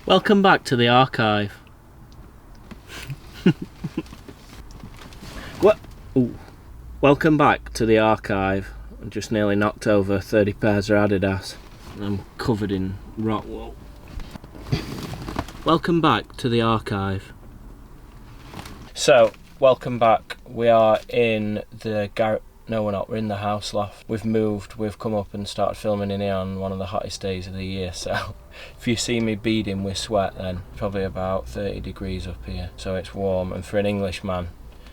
Welcome back to the archive. What? Ooh. Welcome back to the archive. I just nearly knocked over 30 pairs of Adidas. I'm covered in rock wool. Welcome back to the archive. So, welcome back. We are in the garage. No, we're not. We're in the house loft. We've moved. We've come up and started filming in here on one of the hottest days of the year. So, if you see me beading with sweat, then probably about 30 degrees up here. So it's warm. And for an Englishman,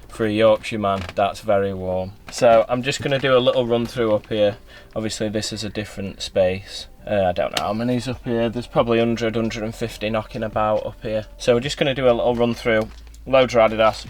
for a Yorkshire man, that's very warm. So I'm just going to do a little run through up here. Obviously, this is a different space. I don't know how many's up here. There's probably 100, 150 knocking about up here. So we're just going to do a little run through. Loads of Adidas,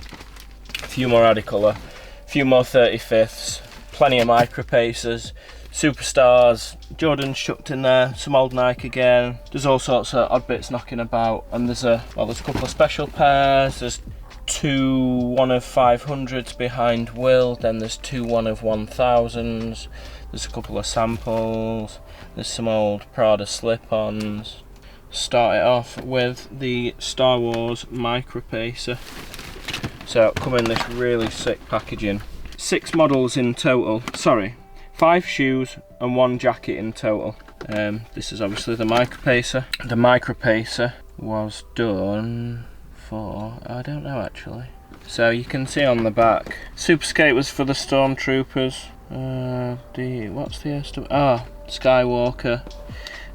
a few more Adicolor, a few more 35ths, plenty of Micropacers, Superstars, Jordan's chucked in there, some old Nike again. There's all sorts of odd bits knocking about, and there's a couple of special pairs. There's two 1 of 500s behind Will, then there's two 1 of 1000s. There's a couple of samples. There's some old Prada slip-ons. Start it off with the Star Wars Micropacer. So come in this really sick packaging. 6 models in total. Sorry, 5 shoes and 1 jacket in total. This is obviously the Micropacer. The Micropacer was done for, I don't know actually. So you can see on the back, Super Skate was for the Stormtroopers. What's the rest of? Skywalker.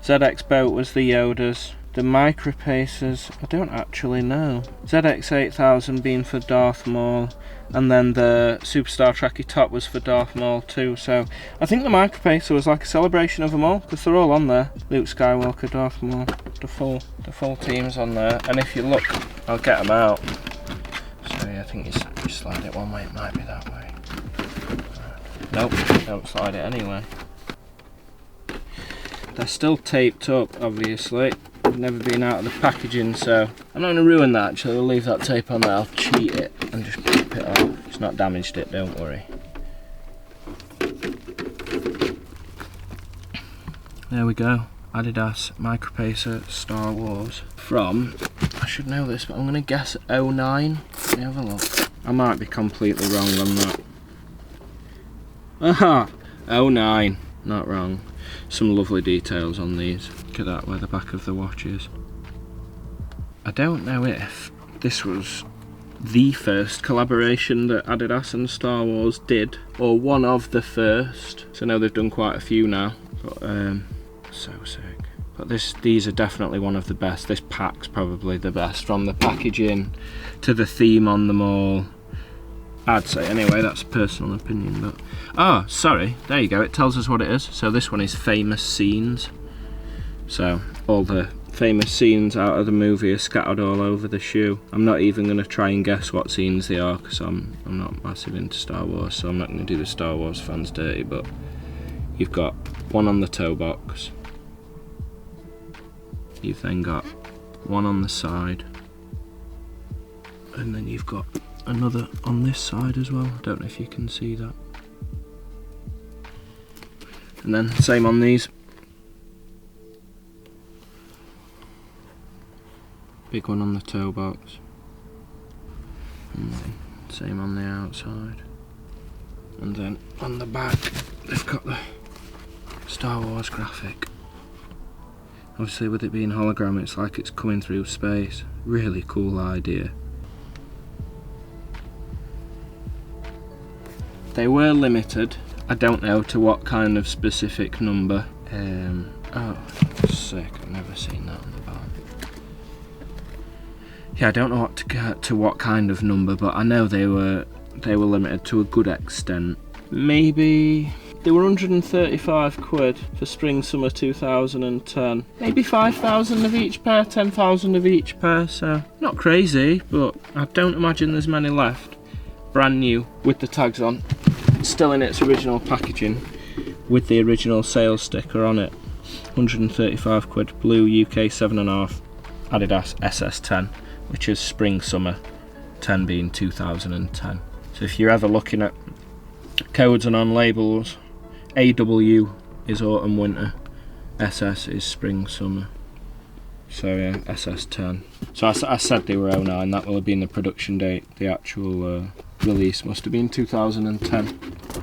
ZX Boat was the Yodas. The Micropacers, I don't actually know. ZX 8000 being for Darth Maul, and then the Superstar Tracky Top was for Darth Maul too. So I think the Micropacer was like a celebration of them all, because they're all on there. Luke Skywalker, Darth Maul, the full team's on there. And if you look, I'll get them out. Sorry, I think you slide it one way, it might be that way. Nope, don't slide it anyway. They're still taped up, obviously. They've never been out of the packaging, so I'm not going to ruin that actually. I'll leave that tape on there. I'll cheat it and just pop it off. It's not damaged it, don't worry. There we go. Adidas Micropacer Star Wars from, I should know this, but I'm going to guess 09. Let me have a look. I might be completely wrong on that. Aha! 09. Not wrong. Some lovely details on these. Look at that, where the back of the watch is. I don't know if this was the first collaboration that Adidas and Star Wars did, or one of the first. So I know they've done quite a few now, but so sick. But these are definitely one of the best. This pack's probably the best, from the packaging to the theme on them all. I'd say anyway, that's a personal opinion, but... Oh, sorry, there you go, it tells us what it is. So this one is famous scenes. So, all the famous scenes out of the movie are scattered all over the shoe. I'm not even going to try and guess what scenes they are, because I'm not massive into Star Wars, so I'm not going to do the Star Wars fans dirty, but... You've got one on the toe box. You've then got one on the side. And then you've got another on this side as well. I don't know if you can see that. And then same on these. Big one on the toe box. And then same on the outside. And then on the back they've got the Star Wars graphic. Obviously with it being hologram, it's like it's coming through space. Really cool idea. They were limited. I don't know to what kind of specific number. Oh, sick! I've never seen that on the back. Yeah, I don't know what kind of number, but I know they were limited to a good extent. Maybe they were 135 quid for spring summer 2010. Maybe 5,000 of each pair, 10,000 of each pair. So not crazy, but I don't imagine there's many left. Brand new with the tags on, still in its original packaging with the original sales sticker on it. 135 quid, blue, UK 7.5, Adidas SS10, which is spring summer, 10 being 2010. So if you're ever looking at codes and on labels, AW is autumn winter, SS is spring summer. So yeah, SS10. So I said they were 09, that will have been the production date. The actual release must have been 2010.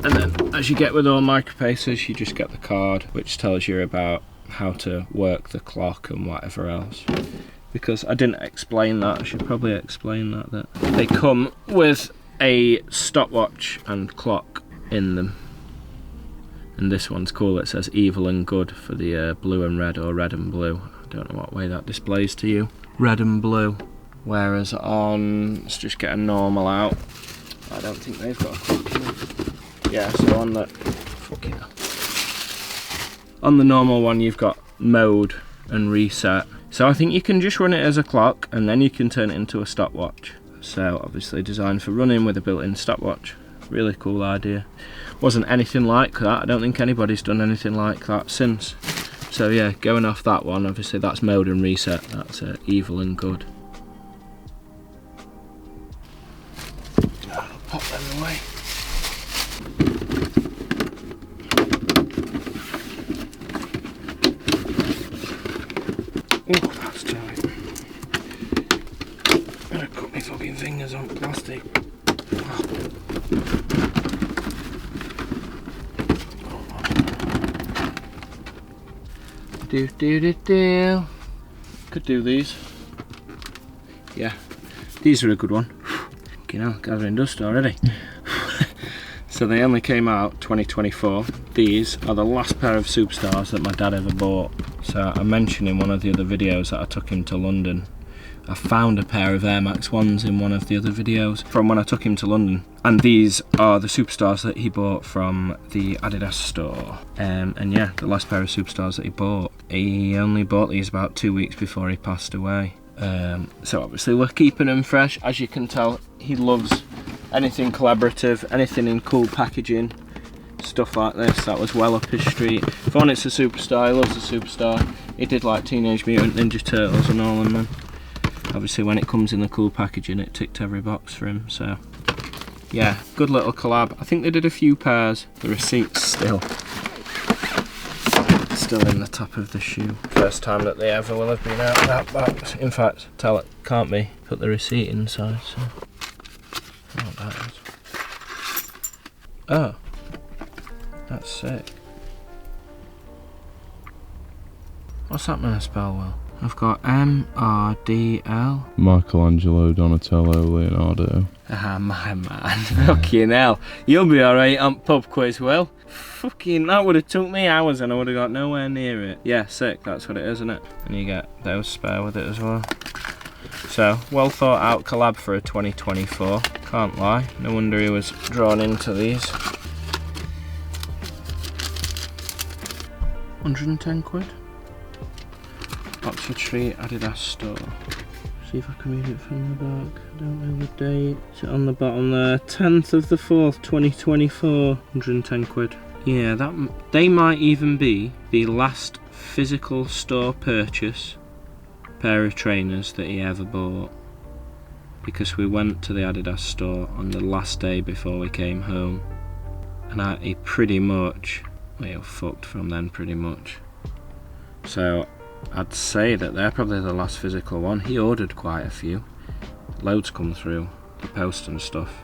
And then, as you get with all Micropacers, you just get the card, which tells you about how to work the clock and whatever else. Because I didn't explain that, I should probably explain that they come with a stopwatch and clock in them. And this one's cool, it says evil and good for the blue and red, or red and blue. I don't know what way that displays to you. Red and blue. Whereas on, let's just get a normal out. I don't think they've got a clock in it. Yeah, so on the, fucking hell. On the normal one you've got mode and reset. So I think you can just run it as a clock and then you can turn it into a stopwatch. So obviously designed for running with a built-in stopwatch. Really cool idea. Wasn't anything like that. I don't think anybody's done anything like that since. So yeah, going off that one, obviously that's mode and reset. That's evil and good. I'll pop them away. Oh, that's tight. I'm gonna cut my fucking fingers on plastic. Do. Could do these. Yeah, these are a good one. Fucking hell, gathering dust already. So they only came out 2024. These are the last pair of Superstars that my dad ever bought. So I mentioned in one of the other videos that I took him to London. I found a pair of Air Max 1s in one of the other videos from when I took him to London. And these are the Superstars that he bought from the Adidas store. And yeah, the last pair of Superstars that he bought. He only bought these about 2 weeks before he passed away. So obviously we're keeping them fresh. As you can tell, he loves anything collaborative, anything in cool packaging, stuff like this. That was well up his street. For one, it's a Superstar, he loves a Superstar. He did like Teenage Mutant Ninja Turtles and all of them. Obviously when it comes in the cool packaging, it ticked every box for him, so yeah, good little collab. I think they did a few pairs. The receipt's still in the top of the shoe. First time that they ever will have been out of that box. In fact, tell it can't be. Put the receipt inside, so oh, that is. Oh, that's sick. What's that meant to spell well? I've got M-R-D-L. Michelangelo, Donatello, Leonardo. Ah, my man. Fucking hell. You'll be alright on pub quiz, Will. Fucking, that would have took me hours and I would have got nowhere near it. Yeah, sick, that's what it is, isn't it? And you get those spare with it as well. So, well thought out collab for a 2024. Can't lie. No wonder he was drawn into these. 110 quid. Oxford Street Adidas store. See if I can read it from the back. I don't know the date. Is it on the bottom there? 10th of the 4th, 2024. 110 quid. Yeah, they might even be the last physical store purchase pair of trainers that he ever bought. Because we went to the Adidas store on the last day before we came home. And he pretty much, well, fucked from then pretty much. So I'd say that they're probably the last physical one. He ordered quite a few. Loads come through the post and stuff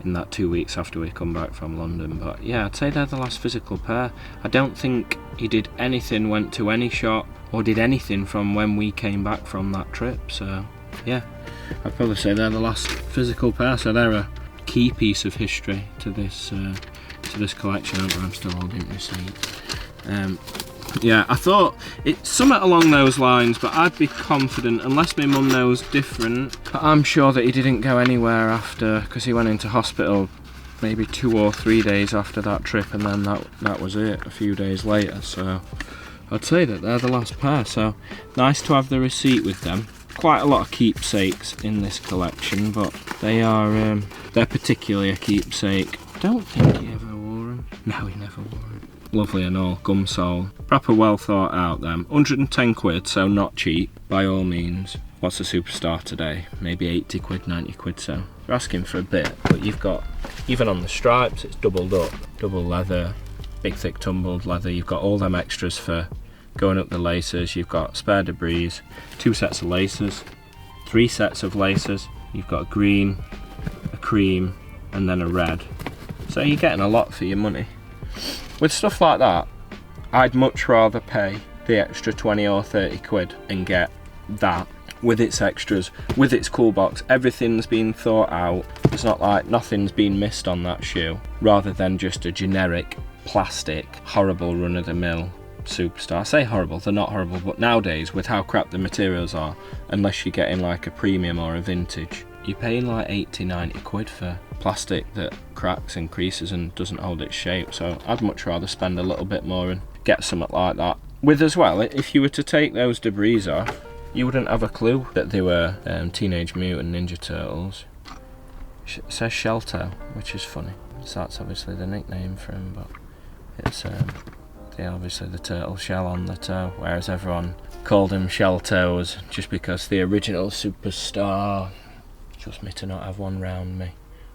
in that 2 weeks after we come back from London. But yeah, I'd say they're the last physical pair. I don't think he did anything, went to any shop or did anything from when we came back from that trip. So yeah, I'd probably say they're the last physical pair. So they're a key piece of history to this collection. I'm still holding receipt. Yeah, I thought it's somewhat along those lines, but I'd be confident, unless my mum knows different. But I'm sure that he didn't go anywhere after, because he went into hospital maybe 2 or 3 days after that trip, and then that was it, a few days later. So I'd say that they're the last pair, so nice to have the receipt with them. Quite a lot of keepsakes in this collection, but they're particularly a keepsake. I don't think he ever wore them. No, he never wore them. Lovely and all, gum sole. Proper well thought out them. 110 quid, so not cheap by all means. What's a Superstar today? Maybe 80 quid, 90 quid, so you're asking for a bit, but you've got, even on the stripes, it's doubled up. Double leather, big thick tumbled leather. You've got all them extras for going up the laces, you've got spare debris, 2 sets of laces, 3 sets of laces, you've got a green, a cream, and then a red. So you're getting a lot for your money. With stuff like that, I'd much rather pay the extra 20 or 30 quid and get that with its extras, with its cool box. Everything's been thought out. It's not like nothing's been missed on that shoe, rather than just a generic plastic horrible run-of-the-mill Superstar. I say horrible, they're not horrible, but nowadays with how crap the materials are, unless you're getting like a premium or a vintage, you're paying like 80-90 quid for plastic that cracks and creases and doesn't hold its shape. So I'd much rather spend a little bit more and get something like that. With as well, if you were to take those debris off, you wouldn't have a clue that they were Teenage Mutant Ninja Turtles. It says Shelltoe, which is funny. So that's obviously the nickname for him, but it's obviously the turtle shell on the toe, whereas everyone called him Shelltoes just because the original Superstar, just me to not have one round me,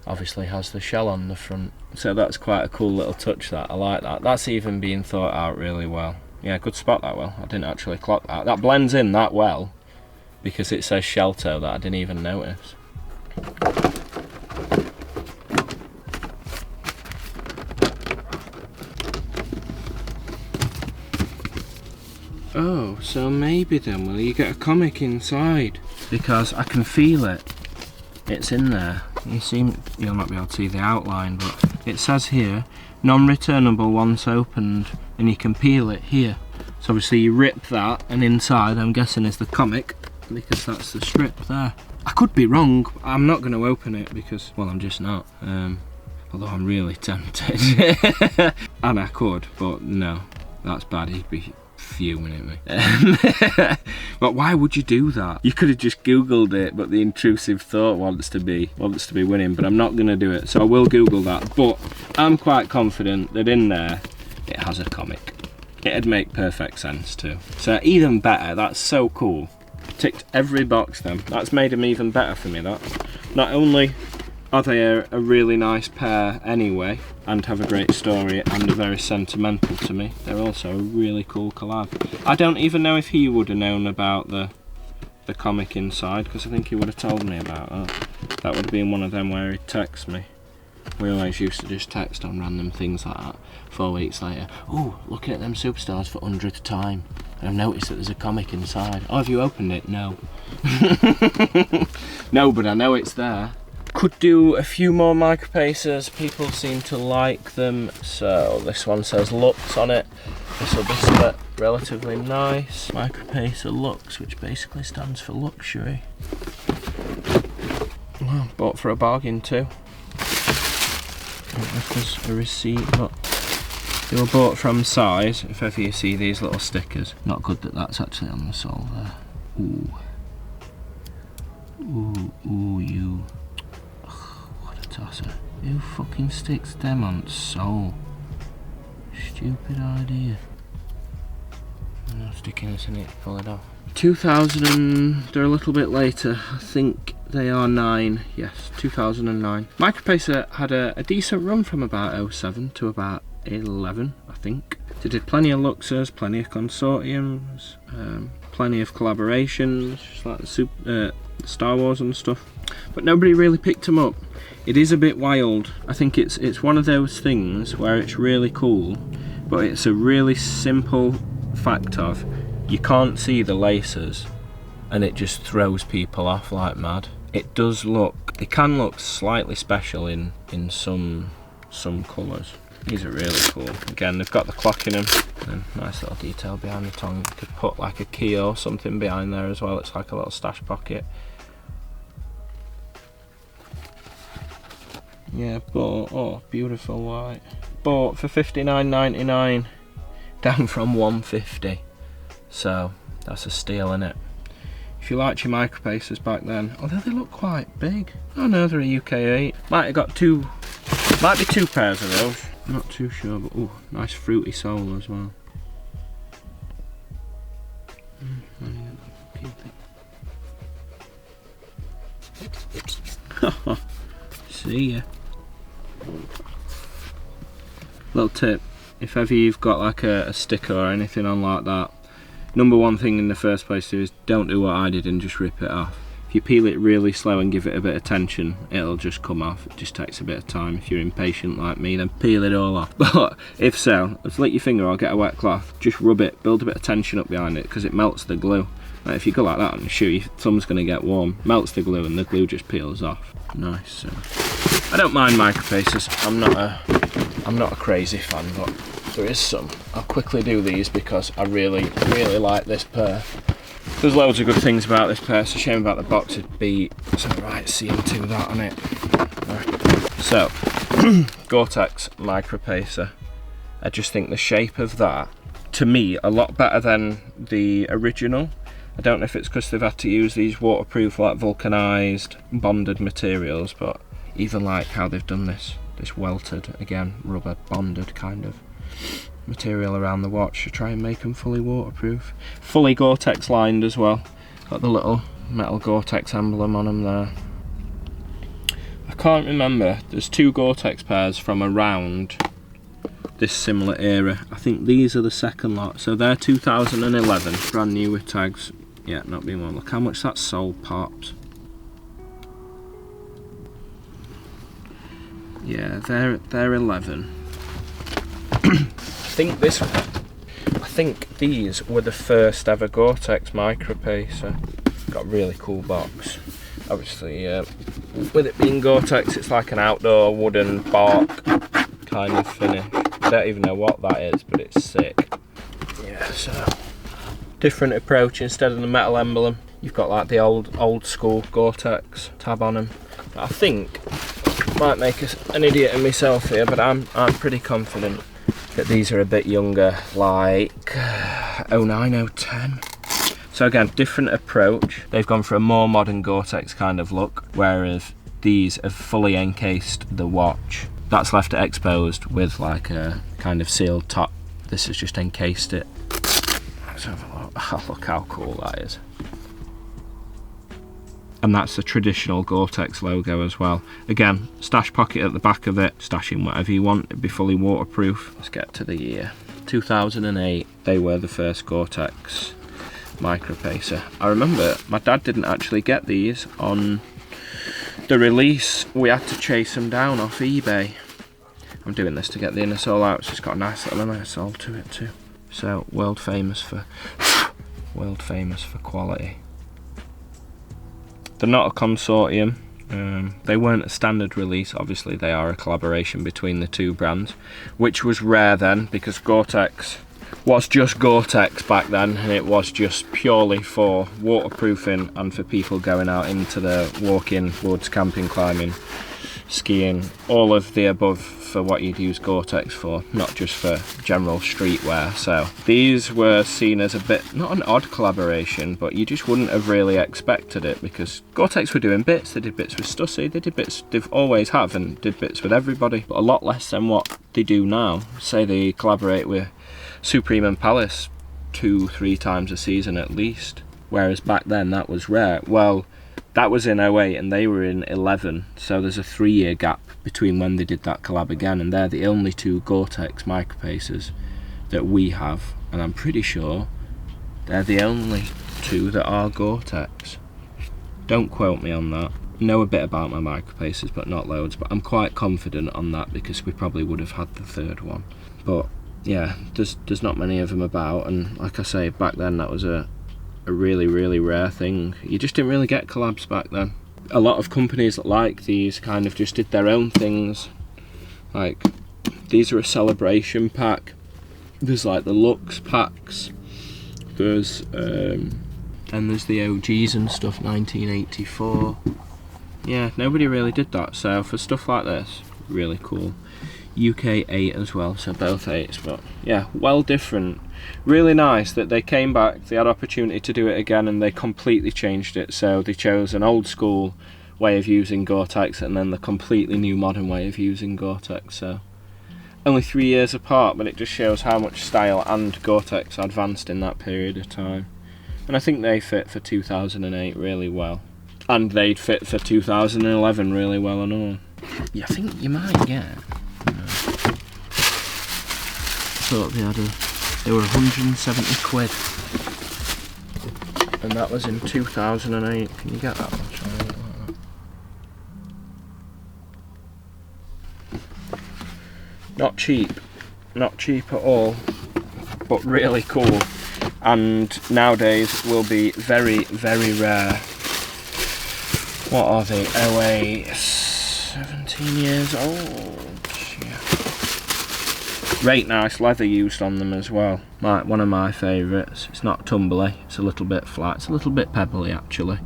obviously has the shell on the front. So that's quite a cool little touch, that I like that. That's even been thought out really well. Yeah, good spot that well. I didn't actually clock that. That blends in that well because it says Shelltoe that I didn't even notice. Oh, so maybe then will you get a comic inside? Because I can feel it. It's in there. You'll not be able to see the outline, but it says here, non-returnable once opened, and you can peel it here. So obviously you rip that, and inside I'm guessing is the comic, because that's the strip there. I could be wrong. I'm not going to open it because, well, I'm just not. Although I'm really tempted. And I could, but no, that's bad. He'd be fuming at me. But why would you do that? You could have just googled it, but the intrusive thought wants to be winning. But I'm not going to do it, so I will Google that. But I'm quite confident that in there it has a comic. It'd make perfect sense too. So even better. That's so cool. Ticked every box then. That's made them even better for me. That not only are they a really nice pair anyway, and have a great story and are very sentimental to me, they're also a really cool collab. I don't even know if he would have known about the comic inside, because I think he would have told me about that. That would have been one of them where he'd text me. We always used to just text on random things like that. 4 weeks later, oh, looking at them Superstars for 100th time, and I've noticed that there's a comic inside. Oh, have you opened it? No. No, but I know it's there. Could do a few more Micropacers. People seem to like them. So this one says Lux on it. This will be relatively nice. Micropacer Lux, which basically stands for luxury. Well, bought for a bargain too. I don't know if there's a receipt, but they were bought from size. If ever you see these little stickers. Not good that that's actually on the sole there. Ooh. Ooh, ooh, you. What a tosser. Who fucking sticks them on sole? Stupid idea. No stickiness in it, pull it off. 2000, they're a little bit later. I think they are 9, yes, 2009. Micropacer had a decent run from about 07 to about 11, I think. They did plenty of Luxers, plenty of consortiums, plenty of collaborations, just like the Star Wars and stuff. But nobody really picked them up. It is a bit wild. I think it's one of those things where it's really cool, but it's a really simple fact of you can't see the laces, and it just throws people off like mad. It does look, it can look slightly special in some colours. These are really cool. Again, they've got the clock in them, and nice little detail behind the tongue. You could put like a key or something behind there as well. It's like a little stash pocket. Yeah, bought, oh, beautiful white. Bought for $59.99, down from $150. So that's a steal, innit? If you liked your Micropacers back then, although they look quite big. Oh no, they're a UK 8. Might have got two, might be 2 pairs of those. I'm not too sure, but oh, nice fruity sole as well. See ya. Little tip, if ever you've got like a sticker or anything on like that, Number one thing in the first place is don't do what I did and just rip it off. If you peel it really slow and give it a bit of tension, it'll just come off. It just takes a bit of time. If you're impatient like me, then peel it all off. But if so, just lick your finger or get a wet cloth, just rub it, build a bit of tension up behind it, because it melts the glue. Like if you go like that on the shoe, your thumb's going to get warm, melts the glue, and the glue just peels off. Nice. So I don't mind micropacers. I'm not a crazy fan, but there is some. I'll quickly do these because I really like this pair. There's loads of good things about this pair. It's a shame about the box. It'd be some right CM2 that on it. Right. So, Gore-Tex Micropacer. I just think the shape of that, to me, a lot better than the original. I don't know if it's because they've had to use these waterproof, like vulcanized, bonded materials, but even like how they've done this welted, again, rubber bonded kind of material around the watch to try and make them fully waterproof. Fully Gore-Tex lined as well. Got the little metal Gore-Tex emblem on them there. I can't remember, there's two Gore-Tex pairs from around this similar era. I think these are the second lot, so they're 2011, brand new with tags. Yeah, not being one. Look how much that sold, pops. Yeah, they're 11. I think these were the first ever Gore-Tex Micropacer. Got a really cool box. Obviously, with it being Gore-Tex, it's like an outdoor wooden bark kind of finish. I don't even know what that is, but it's sick. Yeah, so different approach. Instead of the metal emblem, you've got like the old school Gore-Tex tab on them. I think might make an idiot of myself here, but I'm pretty confident that these are a bit younger, like 09, 010. So again, different approach. They've gone for a more modern Gore-Tex kind of look, whereas these have fully encased the watch. That's left it exposed with like a kind of sealed top. This has just encased it. Let's have a look. Oh, look how cool that is. And that's the traditional Gore-Tex logo as well. Again, stash pocket at the back of it, stash in whatever you want, it'd be fully waterproof. Let's get to the year. 2008, they were the first Gore-Tex Micropacer. I remember my dad didn't actually get these on the release. We had to chase them down off eBay. I'm doing this to get the inner sole out, so it's got a nice little inner sole to it too. So, world famous for quality. They're not a consortium. They weren't a standard release. Obviously, they are a collaboration between the two brands, which was rare then because Gore-Tex was just Gore-Tex back then, and it was just purely for waterproofing and for people going out into the walk-in woods, camping, climbing, skiing, all of the above for what you'd use Gore-Tex for, not just for general streetwear. So these were seen as a bit, not an odd collaboration, but you just wouldn't have really expected it because Gore-Tex were doing bits. They did bits with Stussy, they did bits, they've always have, and did bits with everybody, but a lot less than what they do now. Say they collaborate with Supreme and Palace 2-3 times a season at least, whereas back then that was rare. Well, that was in 08 and they were in 11, so there's a 3-year gap between when they did that collab again, and they're the only two Gore-Tex Micropacers that we have, and I'm pretty sure they're the only two that are Gore-Tex. Don't quote me on that. I know a bit about my Micropacers, but not loads, but I'm quite confident on that because we probably would have had the third one. But yeah, there's not many of them about, and like I say, back then that was a really rare thing. You just didn't really get collabs back then. A lot of companies like these kind of just did their own things. Like, these are a celebration pack. There's like the Lux packs. There's then there's the OGs and stuff, 1984. Yeah, nobody really did that, so for stuff like this, really cool. UK 8 as well, so both 8s, but yeah, well different. Really nice that they came back, they had opportunity to do it again, and they completely changed it. So they chose an old school way of using Gore-Tex and then the completely new modern way of using Gore-Tex. So only 3 years apart, but it just shows how much style and Gore-Tex advanced in that period of time. And I think they fit for 2008 really well, and they'd fit for 2011 really well and all. Yeah, I think you might get, I thought they were 170 quid. and that was in 2008. Can you get that much? Not cheap at all, but really cool, and nowadays will be very, very rare. What are they? OA, 17 years old. Yeah. Great nice leather used on them as well. One of my favourites. It's not tumbly, it's a little bit flat, it's a little bit pebbly actually,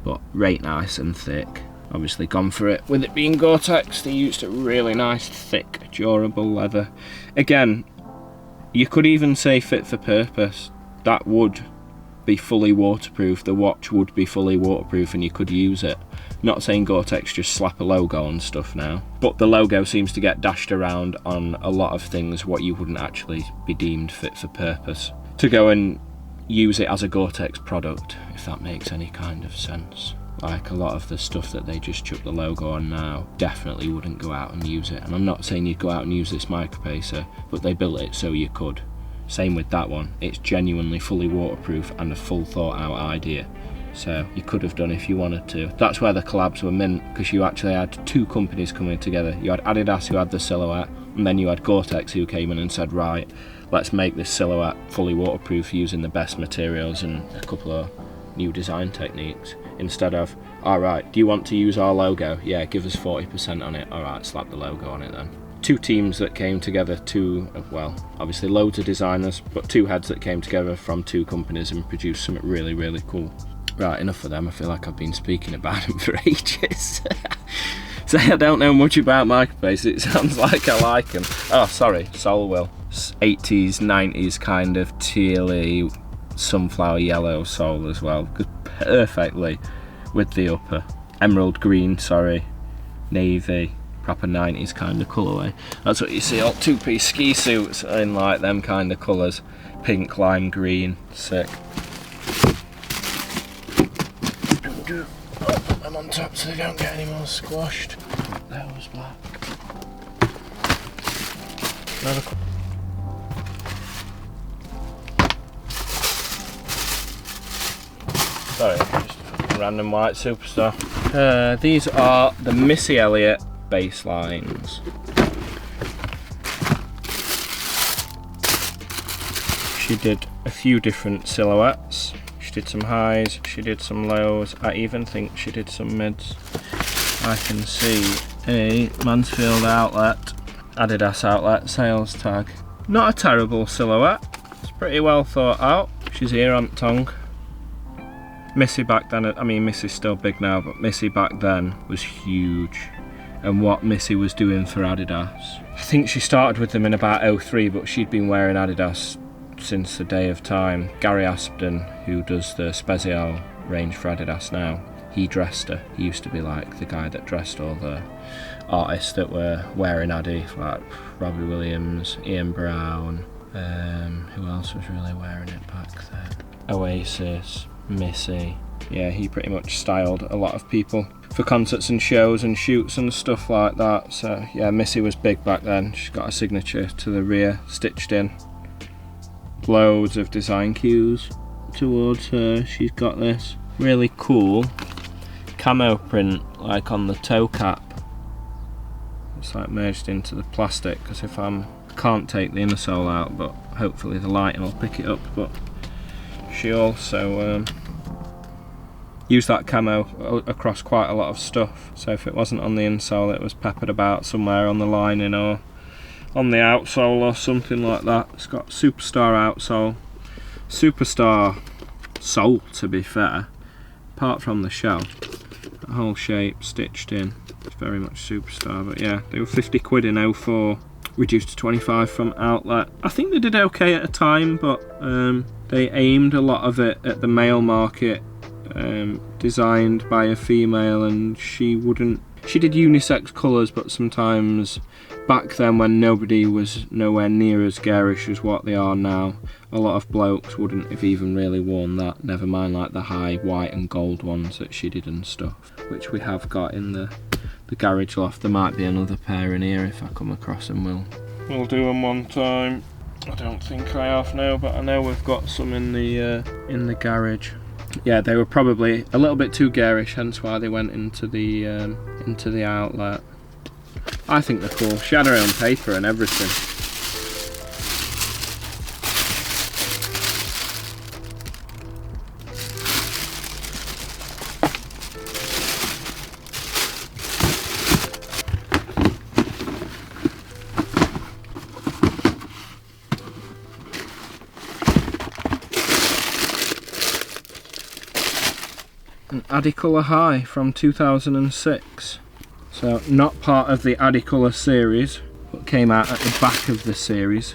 but right nice and thick. Obviously gone for it. With it being Gore-Tex, they used a really nice, thick, durable leather. Again, you could even say fit for purpose. That would be fully waterproof. The watch would be fully waterproof and you could use it. Not saying Gore-Tex just slap a logo on stuff now, but the logo seems to get dashed around on a lot of things what you wouldn't actually be deemed fit for purpose. To go and use it as a Gore-Tex product, if that makes any kind of sense. Like a lot of the stuff that they just chuck the logo on now, definitely wouldn't go out and use it. And I'm not saying you'd go out and use this Micropacer, but they built it so you could. Same with that one. It's genuinely fully waterproof and a full thought out idea. So you could have done if you wanted to. That's where the collabs were mint, because you actually had two companies coming together. You had Adidas who had the silhouette, and then you had Gore-Tex who came in and said, right, let's make this silhouette fully waterproof using the best materials and a couple of new design techniques. Instead of, alright, do you want to use our logo? Yeah, give us 40% on it. Alright, slap the logo on it then. Two teams that came together, well, obviously loads of designers, but two heads that came together from two companies and produced something really, really cool. Right, enough of them. I feel like I've been speaking about them for ages. So I don't know much about Micropacer. It sounds like I like them. Oh, sorry, Sol will. 80s, 90s kind of tealy, sunflower yellow sole as well. Goes perfectly with the upper. Emerald green, sorry. Navy. Proper 90s kind of colourway. That's what you see, all two-piece ski suits in like them kind of colours. Pink, lime green, sick. Put them on top so they don't get any more squashed. That was black. Another sorry, just a random white superstar. These are the Missy Elliot baselines. She did a few different silhouettes. She did some highs, she did some lows. I even think she did some mids. I can see a Mansfield outlet, Adidas outlet sales tag. Not a terrible silhouette. It's pretty well thought out. She's here on tongue. Missy back then, I mean Missy's still big now, but Missy back then was huge. And what Missy was doing for Adidas. I think she started with them in about 03, but she'd been wearing Adidas since the day of time. Gary Aspden, who does the Spezial range for Adidas now, he dressed her. He used to be like the guy that dressed all the artists that were wearing Adi, like Robbie Williams, Ian Brown, who else was really wearing it back then? Oasis, Missy. Yeah, he pretty much styled a lot of people for concerts and shows and shoots and stuff like that. So yeah, Missy was big back then. She's got a signature to the rear stitched in. Loads of design cues towards her. She's got this really cool camo print like on the toe cap. It's like merged into the plastic, because if I can't take the inner sole out, but hopefully the lighting will pick it up. But she also used that camo across quite a lot of stuff, so if it wasn't on the insole it was peppered about somewhere on the lining or on the outsole or something like that. It's got Superstar outsole, Superstar sole to be fair, apart from the shell. That whole shape stitched in, it's very much Superstar. But yeah, they were 50 quid in 04, reduced to 25 from outlet. I think they did okay at a time, but they aimed a lot of it at the male market. Designed by a female, and she did unisex colours, but sometimes back then when nobody was nowhere near as garish as what they are now, a lot of blokes wouldn't have even really worn that, never mind like the high white and gold ones that she did and stuff, which we have got in the garage loft. There might be another pair in here if I come across them. We'll do them one time. I don't think I have now, but I know we've got some in the garage. Yeah, they were probably a little bit too garish, hence why they went into the outlet. I think they're cool. She had her own paper and everything. An Adicolor High from 2006. So not part of the Adicolor series, but came out at the back of the series.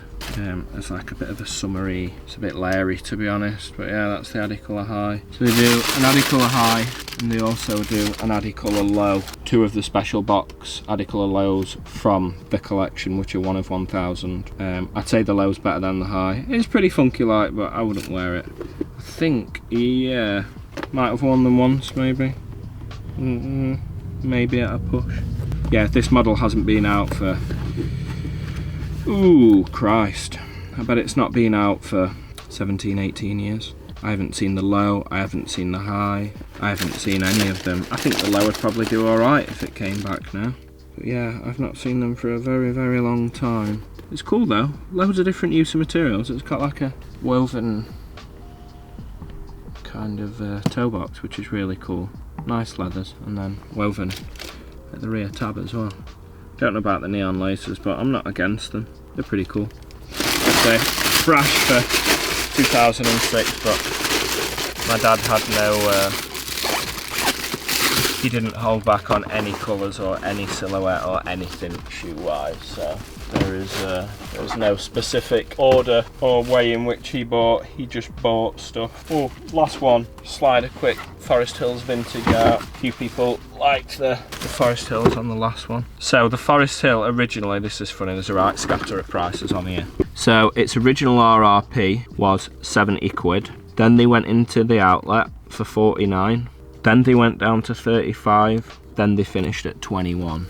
It's like a bit of a summery, it's a bit leery to be honest, but yeah, that's the Adicolor High. So they do an Adicolor High and they also do an Adicolor Low. Two of the special box Adicolor Lows from the collection, which are 1 of 1,000. I'd say the Low's better than the High. It's pretty funky like, but I wouldn't wear it. I think, yeah, might have worn them once maybe. Maybe at a push. Yeah, this model hasn't been out for, ooh, Christ. I bet it's not been out for 17, 18 years. I haven't seen the Low, I haven't seen the High, I haven't seen any of them. I think the Low would probably do alright if it came back now. But yeah, I've not seen them for a very, very long time. It's cool though, loads of different use of materials. It's got like a woven kind of toe box, which is really cool. Nice leathers, and then woven at the rear tab as well. Don't know about the neon laces, but I'm not against them. They're pretty cool. I'd say fresh for 2006, but my dad had no, he didn't hold back on any colours or any silhouette or anything shoe-wise, so there's no specific order or way in which he bought. He just bought stuff. Oh, last one. Slide a quick Forest Hills vintage out. A few people liked the Forest Hills on the last one. So the Forest Hill originally, this is funny, there's a right scatter of prices on here. So its original RRP was 70 quid. Then they went into the outlet for 49. Then they went down to 35. Then they finished at 21.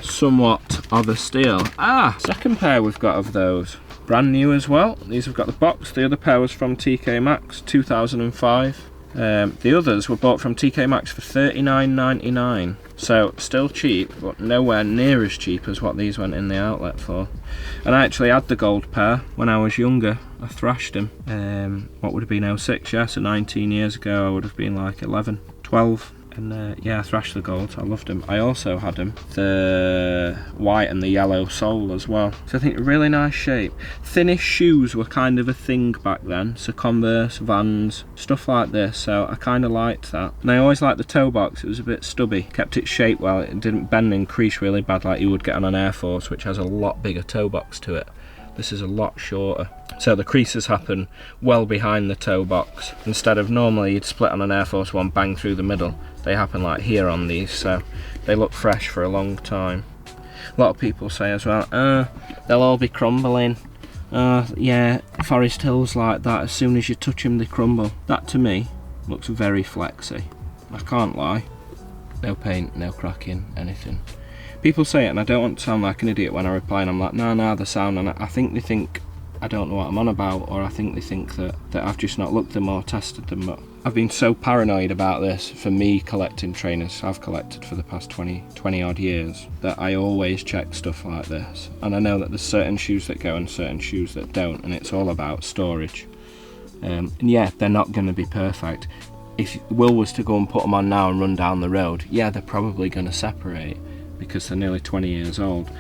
Somewhat of a steal. Second pair we've got of those. Brand new as well. These have got the box. The other pair was from TK Maxx, 2005. The others were bought from TK Maxx for $39.99. So still cheap, but nowhere near as cheap as what these went in the outlet for. And I actually had the gold pair when I was younger. I thrashed them. What would have been 06, yeah, so 19 years ago I would have been like 11, 12. And yeah, I thrashed the gold. I loved them. I also had them, the white and the yellow sole as well. So I think really nice shape. Thinnish shoes were kind of a thing back then. So Converse, Vans, stuff like this. So I kind of liked that. And I always liked the toe box. It was a bit stubby. Kept its shape well. It didn't bend and crease really bad like you would get on an Air Force, which has a lot bigger toe box to it. This is a lot shorter. So the creases happen well behind the toe box. Instead of normally you'd split on an Air Force One, bang through the middle. They happen like here on these, so they look fresh for a long time. A lot of people say as well, they'll all be crumbling. Yeah, Forest Hills like that, as soon as you touch them they crumble. That to me looks very flexy. I can't lie. No paint, no cracking, anything. People say it and I don't want to sound like an idiot when I reply and I'm like, nah, the sound, and I think they think I don't know what I'm on about, or I think they think that I've just not looked them or tested them. But I've been so paranoid about this for me collecting trainers, I've collected for the past 20 odd years, that I always check stuff like this. And I know that there's certain shoes that go and certain shoes that don't, and it's all about storage. And yeah, they're not going to be perfect. If Will was to go and put them on now and run down the road, yeah, they're probably going to separate because they're nearly 20 years old.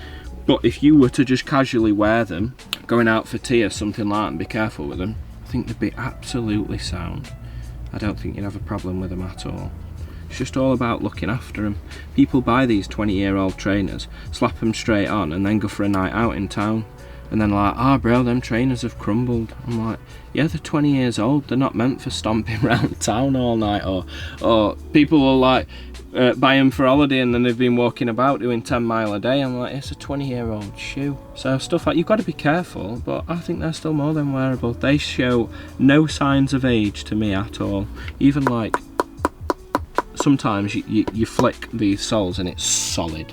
But if you were to just casually wear them, going out for tea or something like that and be careful with them, I think they'd be absolutely sound. I don't think you'd have a problem with them at all. It's just all about looking after them. People buy these 20-year-old trainers, slap them straight on and then go for a night out in town. And then like, bro, them trainers have crumbled. I'm like, yeah, they're 20 years old. They're not meant for stomping around town all night. Or people will like, buy them for holiday and then they've been walking about doing 10 mile a day. I'm like, it's a 20-year-old shoe. So stuff like, you've got to be careful, but I think they're still more than wearable. They show no signs of age to me at all. Even like, sometimes you flick these soles and it's solid.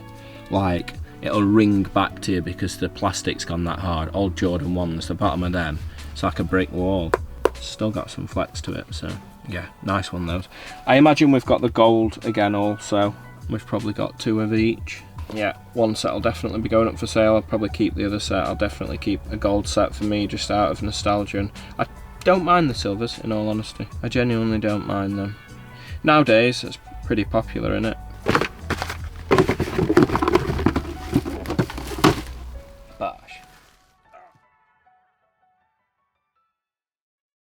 Like, it'll ring back to you because the plastic's gone that hard. Old Jordan 1s, the bottom of them, it's like a brick wall. Still got some flex to it, so Yeah, nice one those. I imagine we've got the gold again also. We've probably got 2 of each. Yeah, one set will definitely be going up for sale. I'll probably keep the other set. I'll definitely keep a gold set for me just out of nostalgia. And I don't mind the silvers, in all honesty. I genuinely don't mind them. Nowadays, it's pretty popular, isn't it?